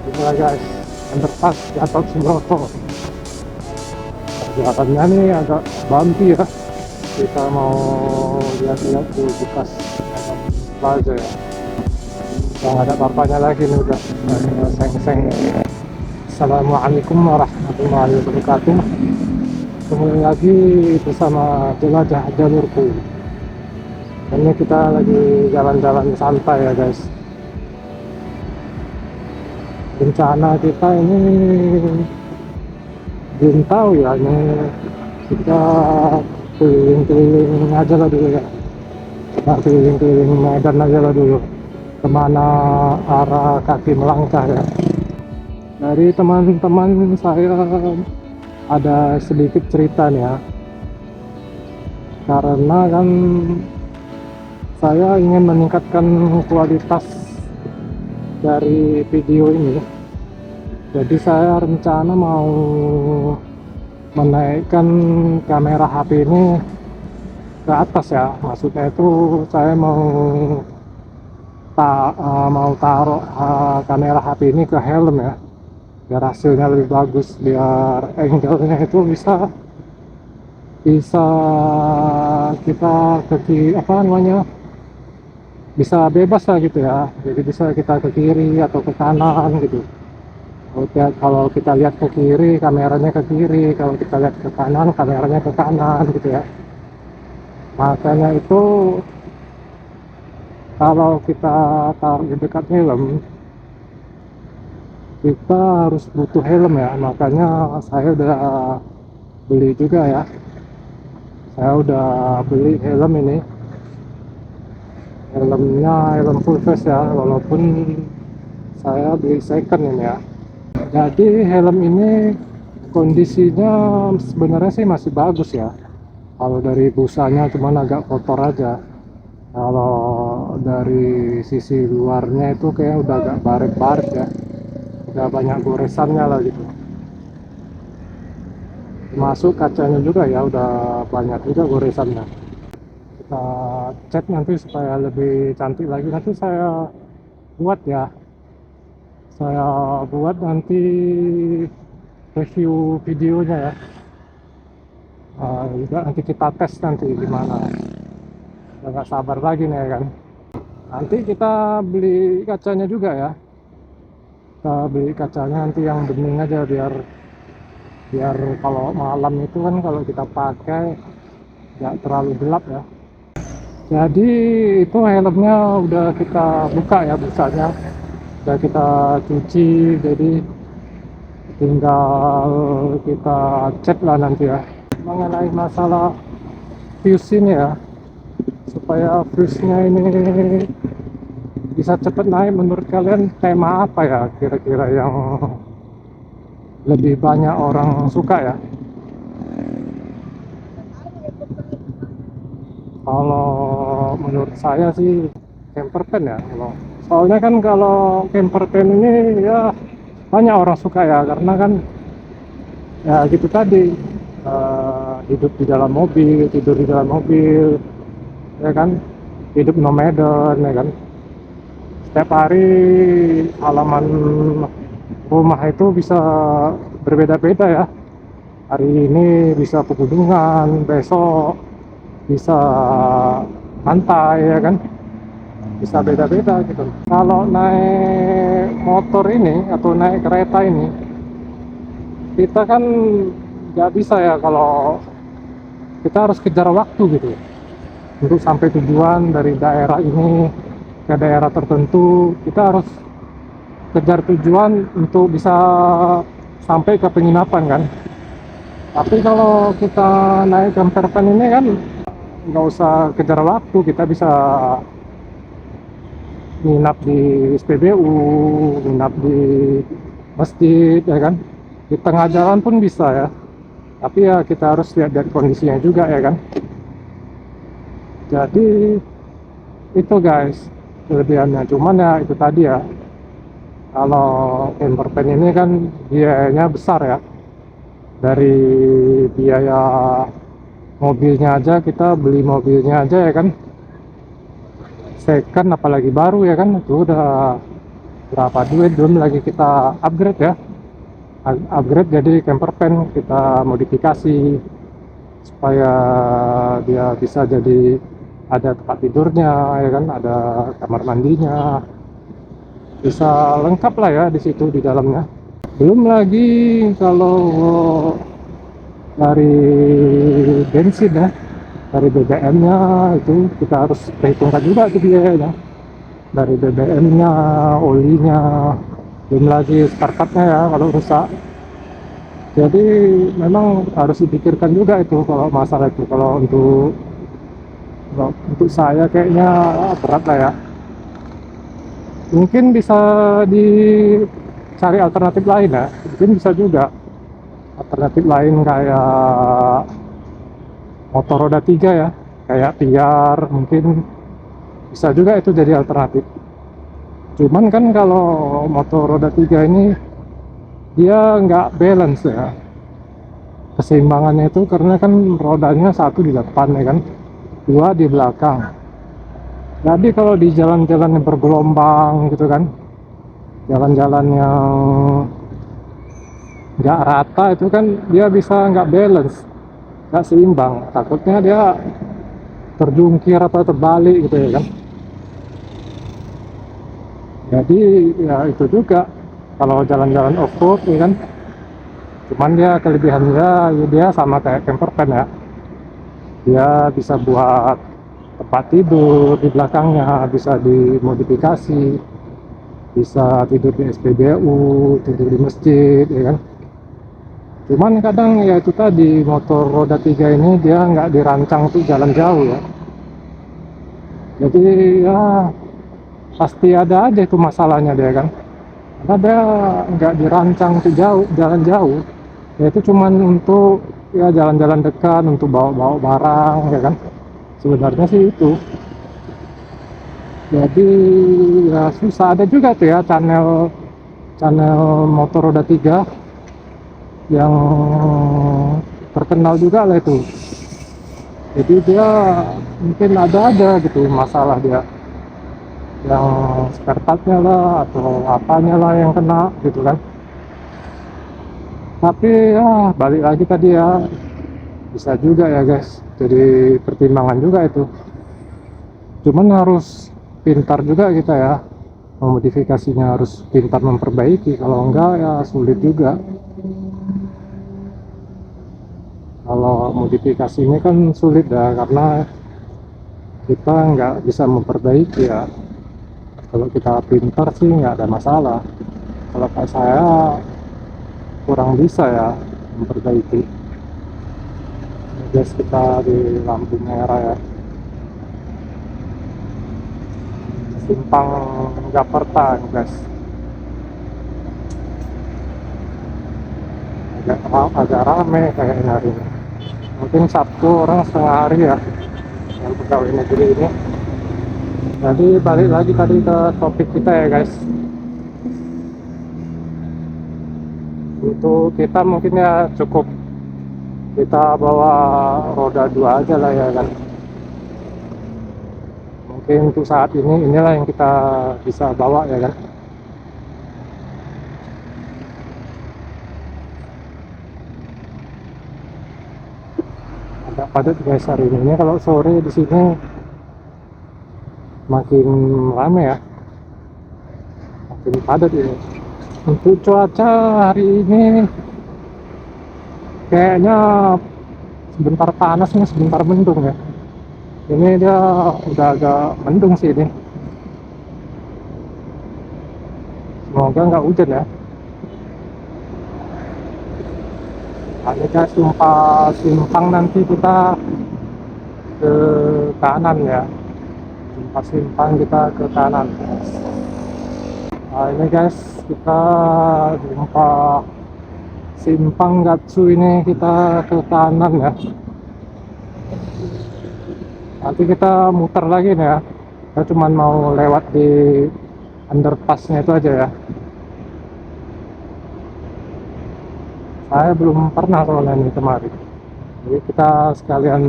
Inilah guys, underpass Gatot Subroto. Jalannya nih agak bumpy ya. Kita mau lihat-lihat dulu bekas Gatot Plaza ya. Udah nggak ada bapaknya lagi nih, udah seng-seng. Assalamualaikum warahmatullahi wabarakatuh. Kembali lagi bersama jelajah jalurku. Ini kita lagi jalan-jalan santai ya guys. Rencana kita ini belum tahu ya, ini kita keliling-keliling aja lah dulu ya. Kita keliling-keliling Medan aja lah dulu, kemana arah kaki melangkah ya. Dari teman-teman saya ada sedikit cerita nih ya, karena kan saya ingin meningkatkan kualitas dari video ini. Jadi saya rencana mau menaikkan kamera HP ini ke atas ya. Maksudnya itu saya mau taruh kamera HP ini ke helm ya, biar hasilnya lebih bagus, biar angle-nya itu bisa kita apa namanya, bisa bebas lah gitu ya. Jadi bisa kita ke kiri atau ke kanan gitu. Kalau kita lihat ke kiri, kameranya ke kiri. Kalau kita lihat ke kanan, kameranya ke kanan gitu ya. Makanya itu kalau kita taruh di dekat helm, kita harus butuh helm ya. Makanya saya udah beli juga ya. Saya udah beli helm ini. Helmnya helm full face ya, walaupun saya beli second ini ya. Jadi helm ini kondisinya sebenarnya sih masih bagus ya. Kalau dari busanya cuman agak kotor aja. Kalau dari sisi luarnya itu kayak udah agak baret-baret ya. Udah banyak goresannya lah gitu. Masuk kacanya juga ya, udah banyak juga goresannya. Kita cat nanti supaya lebih cantik lagi. Nanti saya buat ya. Saya buat nanti review videonya ya. Juga nanti kita tes nanti gimana. Udah nggak sabar lagi nih ya kan. Nanti kita beli kacanya juga ya. Kita beli kacanya nanti yang bening aja, biar kalau malam itu kan kalau kita pakai nggak terlalu gelap ya. Jadi itu helmnya udah kita buka ya, busanya udah kita cuci, jadi tinggal kita cat lah nanti ya. Mengenai masalah fuse ini ya, supaya fuse-nya ini bisa cepet naik, menurut kalian tema apa ya kira-kira yang lebih banyak orang suka ya? Kalau menurut saya sih camper van ya. Soalnya kan kalau camper van ini ya banyak orang suka ya, karena kan ya gitu tadi, hidup di dalam mobil, tidur di dalam mobil ya kan, hidup nomaden ya kan. Setiap hari halaman rumah itu bisa berbeda-beda ya. Hari ini bisa pegunungan, besok bisa pantai ya kan, bisa beda-beda gitu. Kalau naik motor ini atau naik kereta ini, kita kan nggak bisa ya, kalau kita harus kejar waktu gitu untuk sampai tujuan. Dari daerah ini ke daerah tertentu, kita harus kejar tujuan untuk bisa sampai ke penginapan kan. Tapi kalau kita naik camper van ini kan nggak usah kejar waktu, kita bisa nginap di SPBU, nginap di masjid ya kan, di tengah jalan pun bisa ya. Tapi ya kita harus lihat dari kondisinya juga ya kan. Jadi itu guys kelebihannya. Cuman ya itu tadi ya, kalau camper van ini kan biayanya besar ya. Dari biaya mobilnya aja, kita beli mobilnya aja ya kan, second apalagi baru ya kan, itu udah berapa duit, belum lagi kita upgrade ya, upgrade jadi camper van, kita modifikasi supaya dia bisa jadi ada tempat tidurnya ya kan, ada kamar mandinya, bisa lengkap lah ya di situ di dalamnya. Belum lagi kalau dari bensin ya, dari BBM-nya itu kita harus perhitungkan juga itu biayanya, dari BBM-nya, olinya, belum lagi startupnya ya kalau rusak. Jadi memang harus dipikirkan juga itu kalau masalah itu. Kalau untuk saya kayaknya berat lah ya. Mungkin bisa dicari alternatif lain ya, mungkin bisa juga alternatif lain kayak motor roda 3 ya, kayak Tiar, mungkin bisa juga itu jadi alternatif. Cuman kan kalau motor roda 3 ini dia nggak balance ya keseimbangannya itu, karena kan rodanya satu di depan ya kan, dua di belakang. Jadi kalau di jalan-jalan yang bergelombang gitu kan, jalan-jalan yang nggak rata itu kan, dia bisa nggak balance, nggak seimbang, takutnya dia terjungkir atau terbalik gitu ya kan. Jadi ya itu juga kalau jalan-jalan off-road ya kan. Cuman dia kelebihannya ya dia sama kayak camper van ya, dia bisa buat tempat tidur di belakangnya, bisa dimodifikasi, bisa tidur di SPBU, tidur di masjid ya kan. Cuman kadang ya itu tadi, motor roda 3 ini dia nggak dirancang untuk jalan jauh ya. Jadi ya pasti ada aja itu masalahnya dia kan, karena dia nggak dirancang untuk jalan jauh. Ya itu cuman untuk ya jalan-jalan dekat, untuk bawa-bawa barang ya kan, sebenarnya sih itu. Jadi ya susah. Ada juga tuh ya channel channel motor roda 3 yang terkenal juga lah itu. Jadi dia mungkin ada aja gitu masalah dia, yang spare partnya lah atau apanya lah yang kena gitu kan. Tapi ya balik lagi tadi ya, bisa juga ya guys, jadi pertimbangan juga itu. Cuman harus pintar juga kita ya, memodifikasinya harus pintar memperbaiki, kalau enggak ya sulit juga. Kalau modifikasi ini kan sulit ya, karena kita nggak bisa memperbaiki ya. Kalau kita pintar sih nggak ada masalah, kalau kayak saya kurang bisa ya memperbaiki. Guys, kita di lampu merah ya, simpang Jakarta guys. Agak rame kayaknya hari ini, mungkin Sabtu orang setengah hari ya yang pegawai negeri ini. Jadi balik lagi tadi ke topik kita ya guys. Untuk kita mungkin ya cukup kita bawa roda 2 aja lah ya kan. Mungkin untuk saat ini inilah yang kita bisa bawa ya kan. Agak padat guys hari ini. Kalau sore di sini makin rame ya, makin padat ini. Untuk cuaca hari ini kayaknya sebentar panas nih, sebentar mendung ya. Ini dia udah agak mendung sih ini. Semoga nggak hujan ya. Ini guys, sumpah simpang nanti kita ke kanan ya. Sumpah simpang kita ke kanan. Nah ini guys, kita jumpa simpang Gatsu ini, kita ke kanan ya. Nanti kita muter lagi nih ya. Kita cuman mau lewat di underpassnya itu aja ya. Saya belum pernah soalnya ini kemarin. Jadi kita sekalian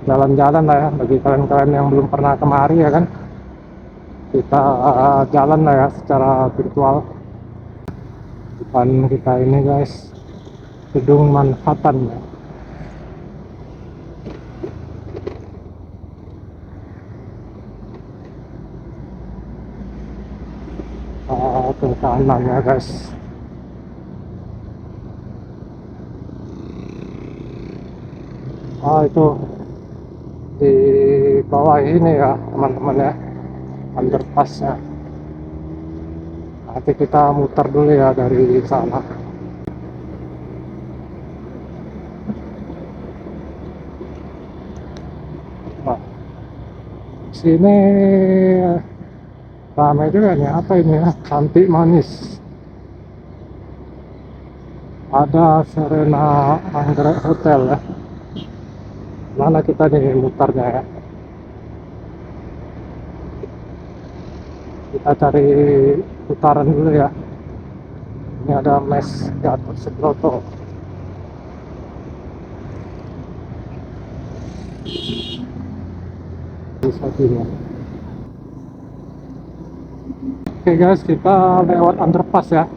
jalan-jalan lah ya, bagi kalian-kalian yang belum pernah kemari ya kan. kita jalan lah ya secara virtual. Depan kita ini guys, gedung Manhattan ya. Ke kanan ya guys. Itu di bawah ini ya teman-teman ya, underpassnya. Nanti kita muter dulu ya dari sana. Nah, sini ramai juga nih. Apa ini ya? Cantik Manis. Ada Serena Anggrek Hotel ya. Mana kita nih mutarnya ya? Kita cari putaran dulu ya. Ini ada Mes Gatot Subroto. Di satunya. Oke guys, kita lewat underpass ya.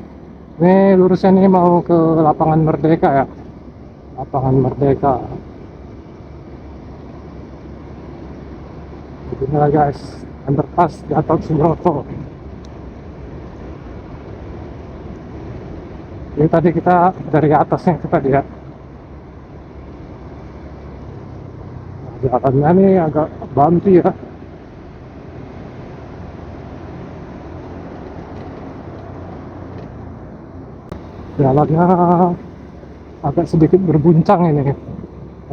Ini lurusnya nih mau ke lapangan Merdeka ya. Lapangan Merdeka. Beginilah guys, underpass Gatot Subroto. Ini tadi kita dari atasnya kita lihat. Jalannya nih agak bumpy ya. Jalannya agak sedikit berguncang ini,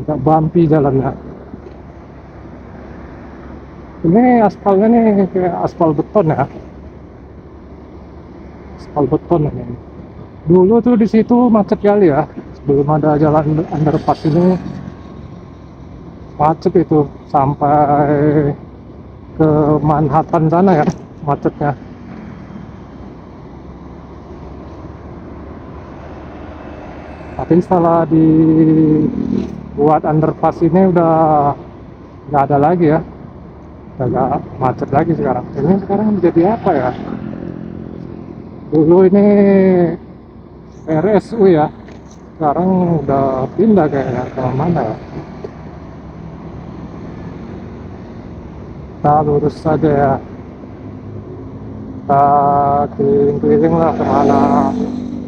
agak bumpy jalannya. Ini aspalnya nih kayak aspal beton ya, aspal beton ini. Dulu tuh di situ macet kali ya, sebelum ada jalan underpass ini macet itu sampai ke Manhattan sana ya macetnya. Tapi setelah dibuat underpass ini udah nggak ada lagi ya, udah nggak macet lagi sekarang. Ini sekarang menjadi apa ya? Dulu ini RSU ya, sekarang udah pindah kayaknya ke mana ya. Kita lurus saja ya, kita keliling-keliling lah kemana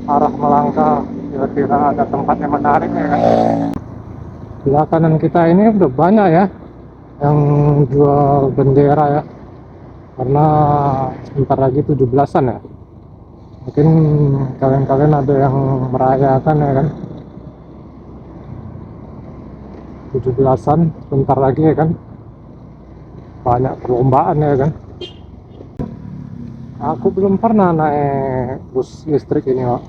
arah melangkah, kira-kira ada tempat yang menarik ya kan. Sebelah kanan kita ini udah banyak ya yang jual bendera ya, karena sebentar lagi 17-an ya. Mungkin kalian-kalian ada yang merayakan ya kan, 17-an sebentar lagi ya kan, banyak perlombaan ya kan. Aku belum pernah naik bus listrik ini kok.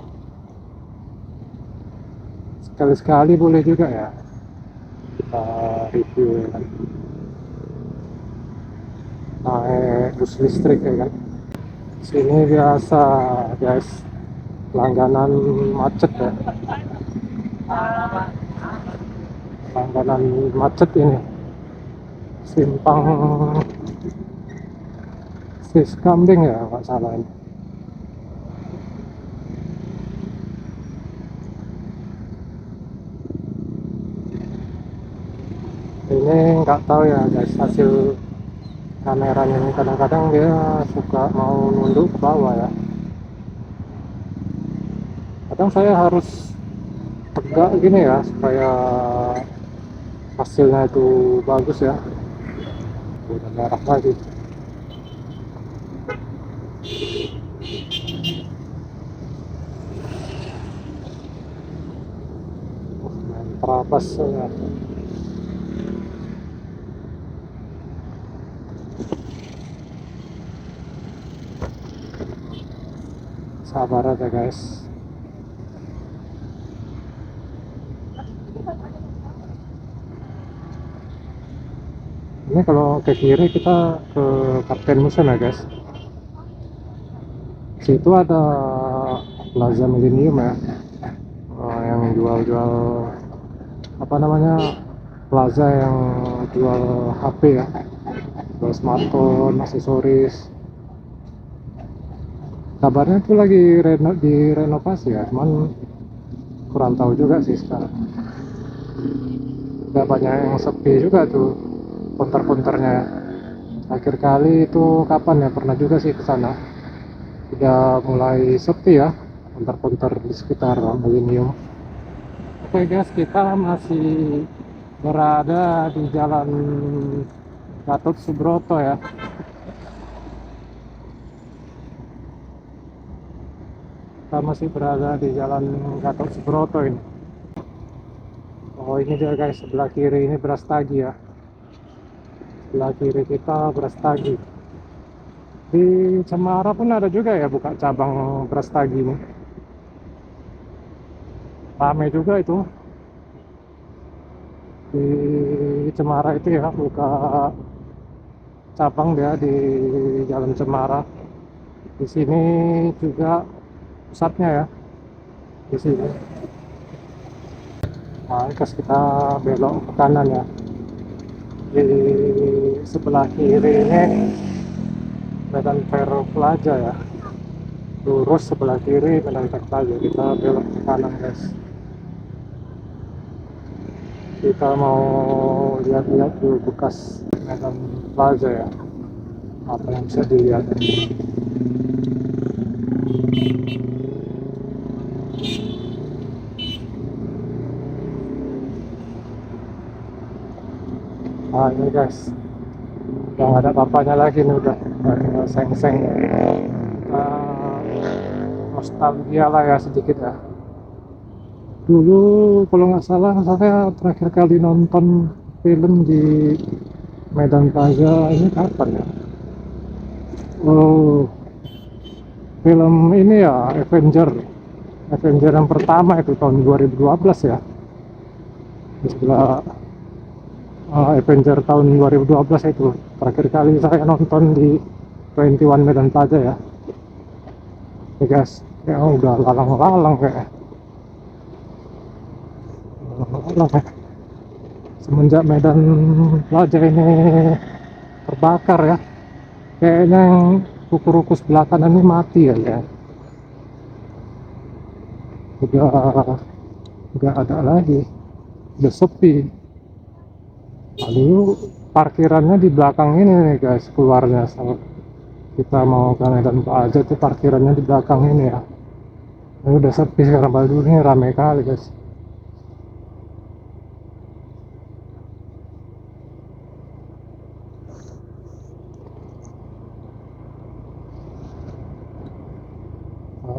Sekali-sekali boleh juga ya kita review ya kan, naik bus listrik ya kan. Sini biasa guys, langganan macet ya, langganan macet ini, simpang Siskambing ya nggak salah ini. Ini nggak tahu ya guys, hasil kameranya ini kadang-kadang dia suka mau nunduk ke bawah ya. Kadang saya harus tegak gini ya supaya hasilnya itu bagus ya. Udah merah lagi. Main terabas ya. Sabar aja guys. Ini kalau ke kiri kita ke Kapten Museum ya guys. Situ ada Plaza Millennium ya, yang jual-jual apa namanya, plaza yang jual HP ya, jual smartphone, aksesoris. Kabarnya tuh lagi direnovasi ya, cuman kurang tahu juga sih sekarang. Udah banyak yang sepi juga tuh konter-konternya. Akhir kali itu kapan ya, pernah juga sih ke sana. Udah mulai sepi ya konter-konter di sekitar Millennium. Oke guys, kita masih berada di Jalan Gatot Subroto ya. Kita masih berada di Jalan Gatot Subroto ini. Oh ini dia guys, sebelah kiri ini Brastagi ya. Sebelah kiri kita Brastagi. Di Cemara pun ada juga ya buka cabang Brastagi ini. Rame juga itu di Cemara itu ya, buka cabang dia di Jalan Cemara. Di sini juga pusatnya ya, di sini. Nah, terus kita belok ke kanan ya. Di sebelah kiri ini Medan Vero Plaza ya. Lurus sebelah kiri Medan Vero Plaza. Kita belok ke kanan guys. Kita mau lihat-lihat dulu bekas Medan Plaza ya. Apa yang bisa dilihat? Nah ini guys, udah nggak ada apa-apanya lagi nih, udah tinggal seng-seng. Nostalgia lah ya sedikit ya. Dulu kalau nggak salah saya terakhir kali nonton film di Medan Plaza ini kapan ya? Oh, film ini ya Avenger yang pertama itu tahun 2012 ya. Di sebelah Avenger tahun 2012 itu terakhir kali saya nonton di 21 Medan Plaza ya. Ya guys, ya udah lalang-lalang kayak lalang ya. Semenjak Medan Plaza ini terbakar ya, kayaknya yang ruko-ruko sebelah kanan ini mati ya. Udah nggak ada lagi, udah sepi. Lalu parkirannya di belakang ini nih guys, keluarnya kita mau ke Medan Plaza tuh parkirannya di belakang ini ya. Ini udah sepi sekarang, baru dulu ini rame kali guys.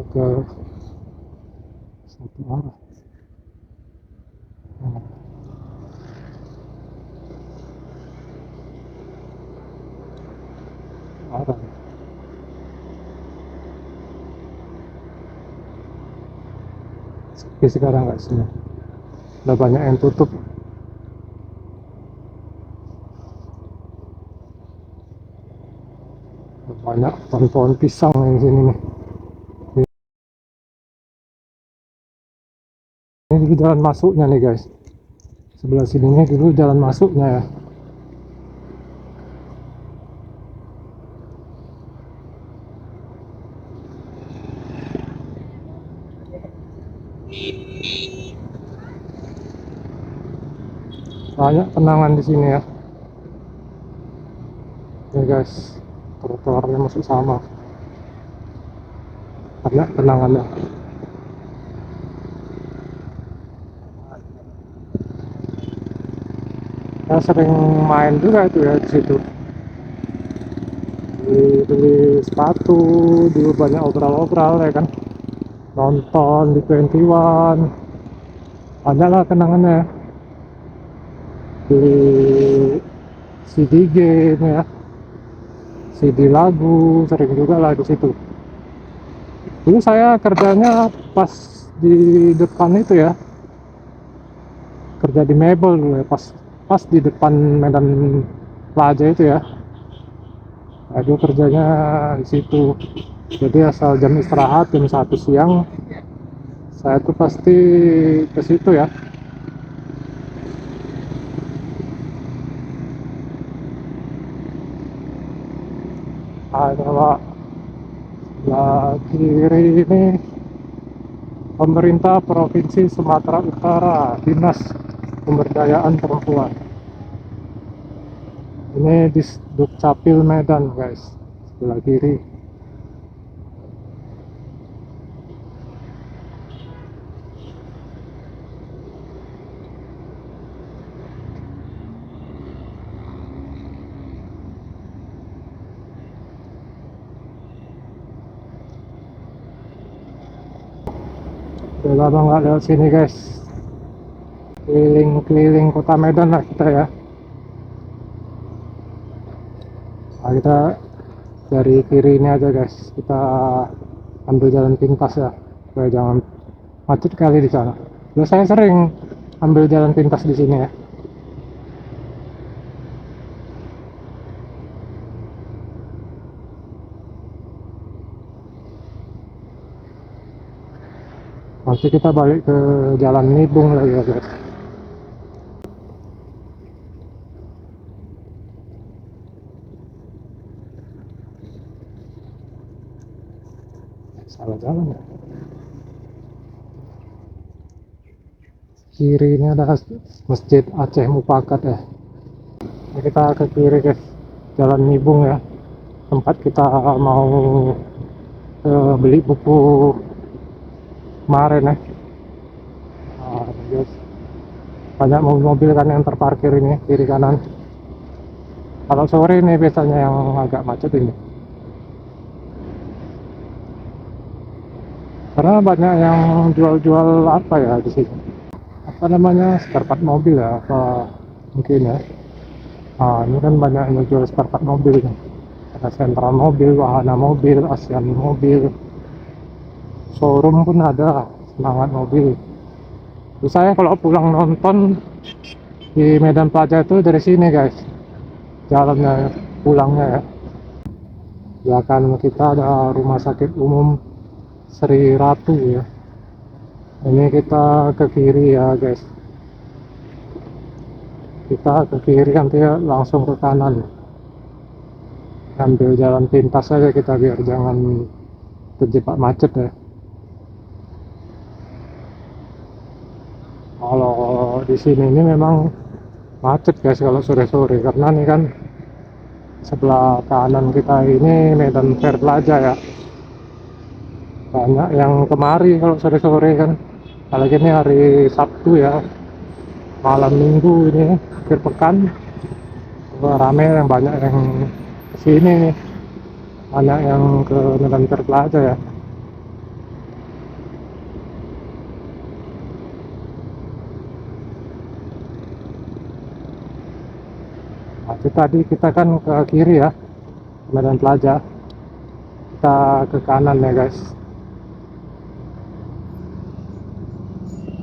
Ke satu arah. Nah, arah. Sepi sekarang guys ini. Udah banyak yang tutup. Banyak pohon-pohon pisang yang di sini nih. Ini dulu jalan masuknya nih guys. Sebelah sininya dulu jalan masuknya ya. Banyak kenangan di sini ya. Ya guys, trotoarnya masuk sama. Banyak kenangannya. Saya sering main juga itu ya di situ. Beli sepatu, dulu banyak obral-obral ya kan. Nonton di 21. Banyak lah kenangannya ya. Di CD game ya. CD lagu sering juga lah di situ. Dulu saya kerjanya pas di depan itu ya, kerja di mebel dulu ya, pas pas di depan Medan Plaza itu ya. Aduh kerjanya di situ. Jadi asal jam istirahat jam 1 siang, saya tuh pasti ke situ ya. Ada Sebelah kiri ini pemerintah Provinsi Sumatera Utara, Dinas Pemberdayaan Perempuan. Ini di Dukcapil Medan guys, sebelah kiri. Udah lama nggak lewat sini guys, keliling-keliling kota Medan lah kita ya. Nah, kita dari kiri ini aja guys, kita ambil jalan pintas ya, supaya jangan macet kali di sana. Terus saya sering ambil jalan pintas di sini ya. Nanti kita balik ke jalan Nibung lagi ya guys. Salah jalan ya. Kiri ini ada Masjid Aceh Mupakat ya. Ini kita ke kiri guys, jalan Nibung ya, tempat kita mau beli buku kemarin ya. Nah, guys, banyak mobil-mobil kan yang terparkir ini kiri kanan. Kalau sore ini biasanya yang agak macet ini, karena banyak yang jual-jual apa ya di sini, apa namanya, spare part mobil ya, apa mungkin ya. Nah, ini kan banyak yang jual spare part mobil nih. Ada Sentral Mobil, Wahana Mobil, Asian Mobil, showroom pun ada, Semangat Mobil. Terus saya kalau pulang nonton di Medan Plaza itu dari sini guys, jalannya pulangnya ya. Belakang kita ada Rumah Sakit Umum Sri Ratu ya. Ini kita ke kiri ya guys, kita ke kiri nanti langsung ke kanan, ambil jalan pintas saja kita biar jangan terjebak macet ya. Kalau di sini ini memang macet guys kalau sore-sore, karena nih kan sebelah kanan kita ini Medan Fair Plaza ya, banyak yang kemari kalau sore-sore kan, apalagi ini hari Sabtu ya, malam Minggu ini akhir pekan. Wah, rame, yang banyak yang kesini nih, banyak yang ke Medan Fair Plaza ya. Nah, itu tadi kita kan ke kiri ya, Medan Plaza, kita ke kanan ya guys,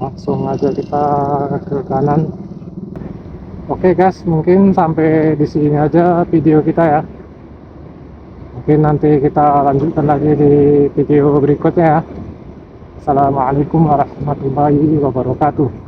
langsung aja kita ke kanan. Oke guys, mungkin sampai di sini aja video kita ya. Mungkin nanti kita lanjutkan lagi di video berikutnya ya. Assalamualaikum warahmatullahi wabarakatuh.